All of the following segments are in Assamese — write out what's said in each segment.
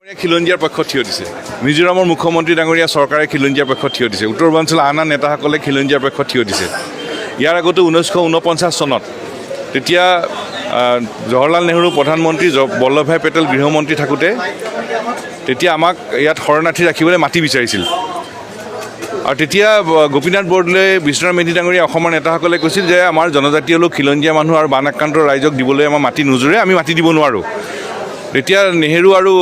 খিলঞ্জীয়াৰ পক্ষত থিয় দিছে। মিজোৰামৰ মুখ্যমন্ত্ৰী ডাঙৰীয়া চৰকাৰে খিলঞ্জীয়াৰ পক্ষত থিয় দিছে। উত্তৰ পূৰ্বাঞ্চলৰ আন আন নেতাসকলে খিলঞ্জীয়াৰ পক্ষত থিয় দিছে। ইয়াৰ আগতে 1949 চনত তেতিয়া জৱাহৰলাল নেহৰু প্ৰধানমন্ত্ৰী, বল্লভভাই পেটেল গৃহমন্ত্ৰী থাকোঁতে তেতিয়া আমাক ইয়াত শৰণাৰ্থী ৰাখিবলৈ মাটি বিচাৰিছিল। আৰু তেতিয়া গোপীনাথ বৰদলৈ, বিশ্বনাথ মেধি ডাঙৰীয়া অসমৰ নেতাসকলে কৈছিল যে আমাৰ জনজাতীয় লোক খিলঞ্জীয়া মানুহ আৰু বান আক্ৰান্ত ৰাইজক দিবলৈ আমাৰ মাটি নোজোৰে, আমি মাটি দিব নোৱাৰোঁ। তেতিয়া নেহেৰু আৰু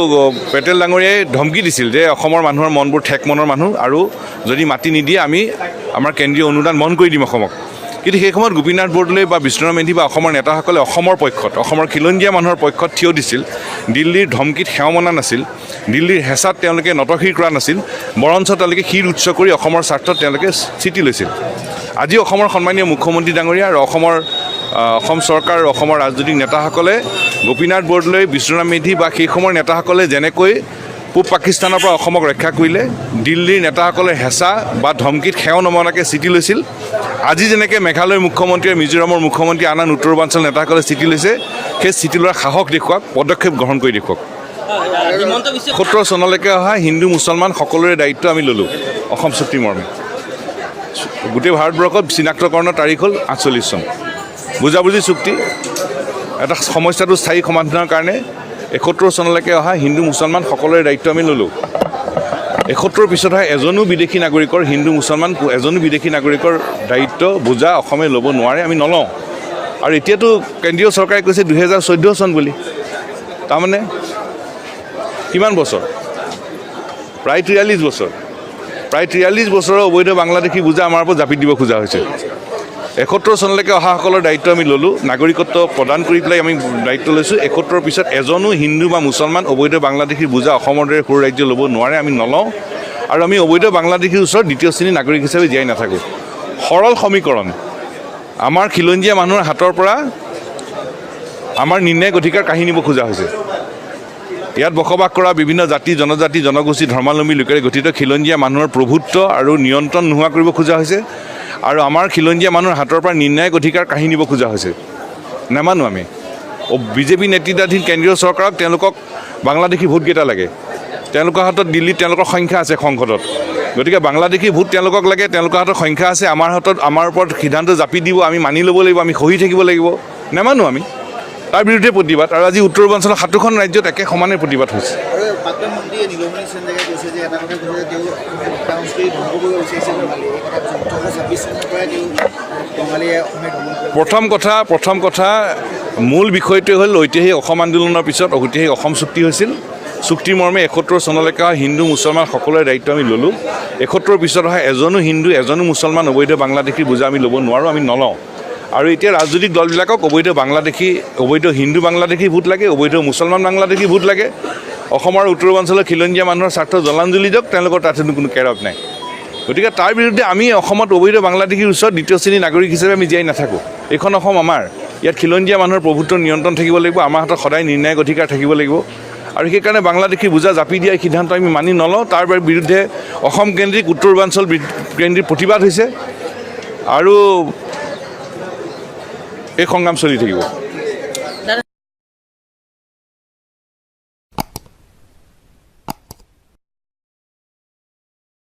পেটেল ডাঙৰীয়াই ধমকি দিছিল যে অসমৰ মানুহৰ মনবোৰ ঠেক মনৰ মানুহ, আৰু যদি মাটি নিদিয়ে আমি আমাৰ কেন্দ্ৰীয় অনুদান বন্ধ কৰি দিম অসমক। কিন্তু সেই সময়ত গোপীনাথ বৰদলৈ বা বিশ্বনাথ মেধি বা অসমৰ নেতাসকলে অসমৰ পক্ষত, অসমৰ খিলঞ্জীয়া মানুহৰ পক্ষত থিয় দিছিল। দিল্লীৰ ধমকিত সেৱা মনা নাছিল, দিল্লীৰ হেঁচাত তেওঁলোকে নতশিৰ কৰা নাছিল, বৰঞ্চ তেওঁলোকে শিৰ উচ্চ কৰি অসমৰ স্বাৰ্থত তেওঁলোকে স্থিতি লৈছিল। আজি অসমৰ সন্মানীয় মুখ্যমন্ত্ৰী ডাঙৰীয়া আৰু অসম চৰকাৰ আৰু অসমৰ ৰাজনৈতিক নেতাসকলে গোপীনাথ বৰদলৈ, বিশ্বনাথ মেধি বা সেই সময়ৰ নেতাসকলে যেনেকৈ পূব পাকিস্তানৰ পৰা অসমক ৰক্ষা কৰিলে, দিল্লীৰ নেতাসকলে হেঁচা বা ধমকিত সেৱ নমনাকৈ স্থিতি লৈছিল, আজি যেনেকৈ মেঘালয়ৰ মুখ্যমন্ত্ৰী আৰু মিজোৰামৰ মুখ্যমন্ত্ৰী আন আন উত্তৰ পূৰ্বাঞ্চলৰ নেতাসকলে স্থিতি লৈছে, সেই স্থিতি লোৱাৰ সাহস দেখুৱাওক, পদক্ষেপ গ্ৰহণ কৰি দেখুৱাওক। 70 চনলৈকে অহা হিন্দু মুছলমান সকলোৰে দায়িত্ব আমি ল'লোঁ অসম চুক্তি মৰ্মে। গোটেই ভাৰতবৰ্ষত চিনাক্তকৰণৰ তাৰিখ হ'ল 48 চন। বুজাবুজি চুক্তি এটা সমস্যাটো স্থায়ী সমাধানৰ কাৰণে 71 চনলৈকে অহা হিন্দু মুছলমান সকলোৰে দায়িত্ব আমি ল'লোঁ। 71 পিছত অহা এজনো বিদেশী নাগৰিকৰ, হিন্দু মুছলমান এজনো বিদেশী নাগৰিকৰ দায়িত্ব বোজা অসমে ল'ব নোৱাৰে, আমি নলওঁ। আৰু এতিয়াতো কেন্দ্ৰীয় চৰকাৰে কৈছে 2014 চন বুলি, তাৰমানে কিমান বছৰ? প্ৰায় 43 বছৰ। প্ৰায় 43 বছৰৰ অবৈধ বাংলাদেশী বোজা আমাৰ ওপৰত জাপি দিব খোজা হৈছে। 71 চনলৈকে অহাসকলৰ দায়িত্ব আমি ল'লোঁ, নাগৰিকত্ব প্ৰদান কৰি পেলাই আমি দায়িত্ব লৈছোঁ। 71 পিছত এজনো হিন্দু বা মুছলমান অবৈধ বাংলাদেশীৰ বোজা অসমৰ দৰে সৰু ৰাজ্য ল'ব নোৱাৰে, আমি নলওঁ। আৰু আমি অবৈধ বাংলাদেশীৰ ওচৰত দ্বিতীয় শ্ৰেণীৰ নাগৰিক হিচাপে জীয়াই নাথাকোঁ। সৰল সমীকৰণ, আমাৰ খিলঞ্জীয়া মানুহৰ হাতৰ পৰা আমাৰ নিৰ্ণায়ক অধিকাৰ কাঢ়ি নিব খোজা হৈছে। ইয়াত বসবাস কৰা বিভিন্ন জাতি, জনজাতি, জনগোষ্ঠী, ধৰ্মাৱলম্বী লোকেৰে গঠিত খিলঞ্জীয়া মানুহৰ প্ৰভুত্ব আৰু নিয়ন্ত্ৰণ নোহোৱা কৰিব খোজা হৈছে, আৰু আমাৰ খিলঞ্জীয়া মানুহৰ হাতৰ পৰা নিৰ্ণায়ক অধিকাৰ কাঢ়ি নিব খোজা হৈছে। নামানো আমি। বিজেপি নেতৃত্বাধীন কেন্দ্ৰীয় চৰকাৰক তেওঁলোকক বাংলাদেশী ভোটকেইটা লাগে। তেওঁলোকৰ হাতত দিল্লীত তেওঁলোকৰ সংখ্যা আছে সংসদত, গতিকে বাংলাদেশী ভোট তেওঁলোকক লাগে, তেওঁলোকৰ হাতত সংখ্যা আছে। আমাৰ হাতত আমাৰ ওপৰত সিদ্ধান্ত জাপি দিব, আমি মানি ল'ব লাগিব, আমি সহি থাকিব লাগিব। নামানো আমি। তাৰ বিৰুদ্ধে প্ৰতিবাদ। আৰু আজি উত্তৰ পূৰ্বাঞ্চলৰ 7খন ৰাজ্যত একে সমানে প্ৰতিবাদ হৈছে। প্ৰথম কথা মূল বিষয়টোৱে হ'ল ঐতিহাসিক অসম আন্দোলনৰ পিছত ঐতিহাসিক অসম চুক্তি হৈছিল। চুক্তিৰ মৰ্মে 71 চনলৈকে অহা হিন্দু মুছলমান সকলোৰে দায়িত্ব আমি ল'লোঁ। 71 পিছত অহা এজনো হিন্দু, এজনো মুছলমান অবৈধ বাংলাদেশীৰ বোজা আমি ল'ব নোৱাৰোঁ, আমি নলওঁ। আৰু এতিয়া ৰাজনৈতিক দলবিলাকক অবৈধ হিন্দু বাংলাদেশী ভোট লাগে, অবৈধ মুছলমান বাংলাদেশী ভোট লাগে। অসমৰ উত্তৰ পূৰ্বাঞ্চলৰ খিলঞ্জীয়া মানুহৰ স্বাৰ্থ জলাঞ্জলি দিয়ক, তেওঁলোকৰ তাত কোনো কেৰক নাই। গতিকে তাৰ বিৰুদ্ধে আমি অসমত অবৈধ বাংলাদেশীৰ ওচৰত দ্বিতীয় শ্ৰেণীৰ নাগৰিক হিচাপে আমি জীয়াই নাথাকোঁ। এইখন অসম আমাৰ, ইয়াত খিলঞ্জীয়া মানুহৰ প্ৰভুত্ব নিয়ন্ত্ৰণ থাকিব লাগিব, আমাৰ হাতত সদায় নিৰ্ণায়ক অধিকাৰ থাকিব লাগিব। আৰু সেইকাৰণে বাংলাদেশী বোজা জাপি দিয়াৰ সিদ্ধান্ত আমি মানি নলওঁ। তাৰ বিৰুদ্ধে অসম কেন্দ্ৰিক, উত্তৰ পূৰ্বাঞ্চল কেন্দ্ৰিক প্ৰতিবাদ হৈছে, আৰু এই সংগ্ৰাম চলি থাকিব।